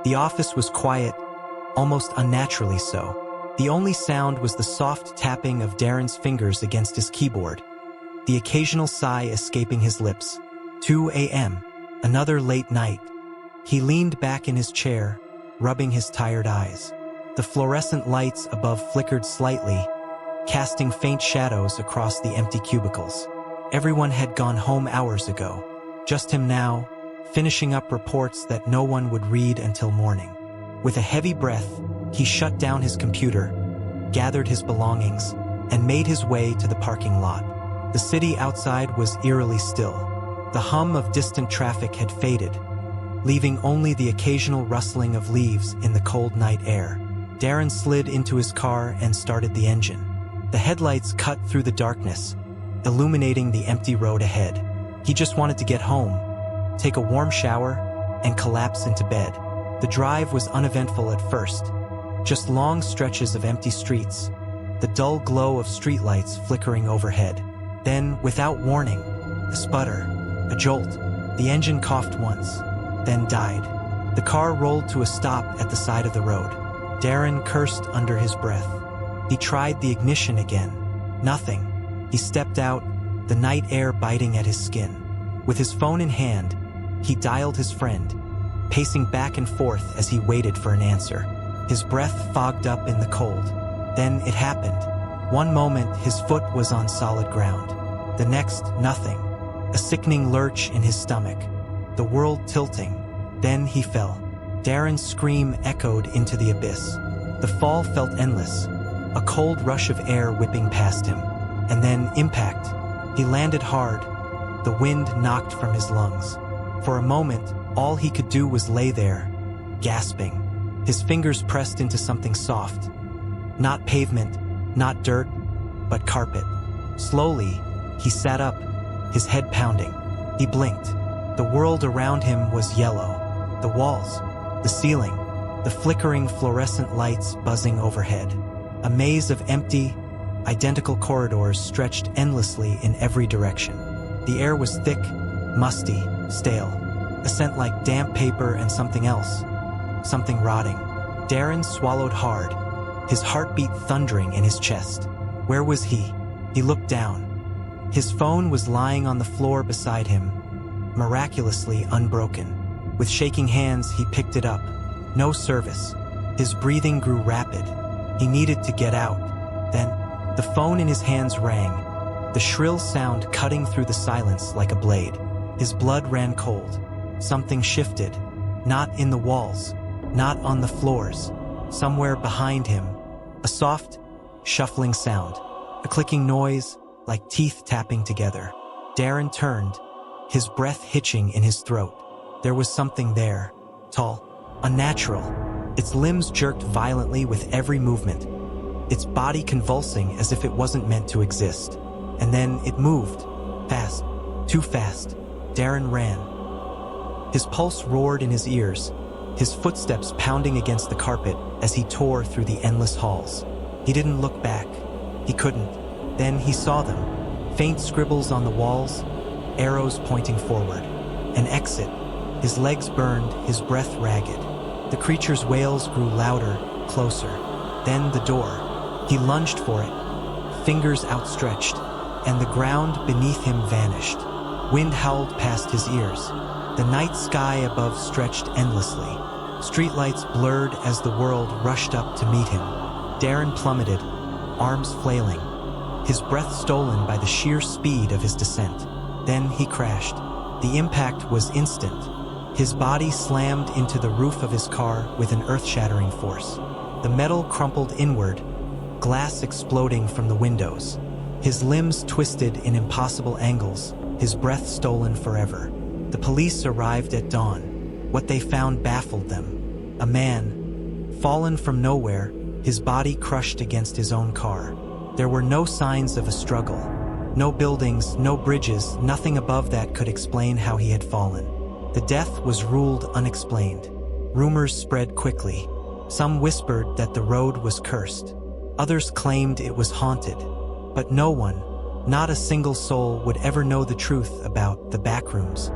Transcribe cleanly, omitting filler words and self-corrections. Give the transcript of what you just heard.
The office was quiet, almost unnaturally so. The only sound was the soft tapping of Darren's fingers against his keyboard, the occasional sigh escaping his lips. 2 a.m., another late night. He leaned back in his chair, rubbing his tired eyes. The fluorescent lights above flickered slightly, casting faint shadows across the empty cubicles. Everyone had gone home hours ago. Just him now, finishing up reports that no one would read until morning. With a heavy breath, he shut down his computer, gathered his belongings, and made his way to the parking lot. The city outside was eerily still. The hum of distant traffic had faded, leaving only the occasional rustling of leaves in the cold night air. Darren slid into his car and started the engine. The headlights cut through the darkness, illuminating the empty road ahead. He just wanted to get home, take a warm shower, and collapse into bed. The drive was uneventful at first, just long stretches of empty streets, the dull glow of streetlights flickering overhead. Then, without warning, a sputter, a jolt. The engine coughed once, then died. The car rolled to a stop at the side of the road. Darren cursed under his breath. He tried the ignition again. Nothing. He stepped out, the night air biting at his skin. With his phone in hand, he dialed his friend, pacing back and forth as he waited for an answer. His breath fogged up in the cold. Then it happened. One moment, his foot was on solid ground. The next, nothing. A sickening lurch in his stomach. The world tilting. Then he fell. Darren's scream echoed into the abyss. The fall felt endless, a cold rush of air whipping past him. And then impact. He landed hard. The wind knocked from his lungs. For a moment, all he could do was lay there, gasping. His fingers pressed into something soft. Not pavement, not dirt, but carpet. Slowly, he sat up, his head pounding. He blinked. The world around him was yellow. The walls, the ceiling, the flickering fluorescent lights buzzing overhead. A maze of empty, identical corridors stretched endlessly in every direction. The air was thick, musty, stale, a scent like damp paper and something else, something rotting. Darren swallowed hard, his heartbeat thundering in his chest. Where was he? He looked down. His phone was lying on the floor beside him, miraculously unbroken. With shaking hands, he picked it up. No service. His breathing grew rapid. He needed to get out. Then, the phone in his hands rang, the shrill sound cutting through the silence like a blade. His blood ran cold. Something shifted. Not in the walls, not on the floors. Somewhere behind him, a soft, shuffling sound, a clicking noise like teeth tapping together. Darren turned, his breath hitching in his throat. There was something there, tall, unnatural. Its limbs jerked violently with every movement, its body convulsing as if it wasn't meant to exist. And then it moved, fast, too fast. Darren ran. His pulse roared in his ears, his footsteps pounding against the carpet as he tore through the endless halls. He didn't look back. He couldn't. Then he saw them. Faint scribbles on the walls, arrows pointing forward. An exit. His legs burned, his breath ragged. The creature's wails grew louder, closer. Then the door. He lunged for it, fingers outstretched, and the ground beneath him vanished. Wind howled past his ears. The night sky above stretched endlessly. Streetlights blurred as the world rushed up to meet him. Darren plummeted, arms flailing, his breath stolen by the sheer speed of his descent. Then he crashed. The impact was instant. His body slammed into the roof of his car with an earth-shattering force. The metal crumpled inward, glass exploding from the windows. His limbs twisted in impossible angles, his breath stolen forever. The police arrived at dawn. What they found baffled them. A man, fallen from nowhere, his body crushed against his own car. There were no signs of a struggle. No buildings, no bridges, nothing above that could explain how he had fallen. The death was ruled unexplained. Rumors spread quickly. Some whispered that the road was cursed. Others claimed it was haunted. But no one, not a single soul, would ever know the truth about the Backrooms.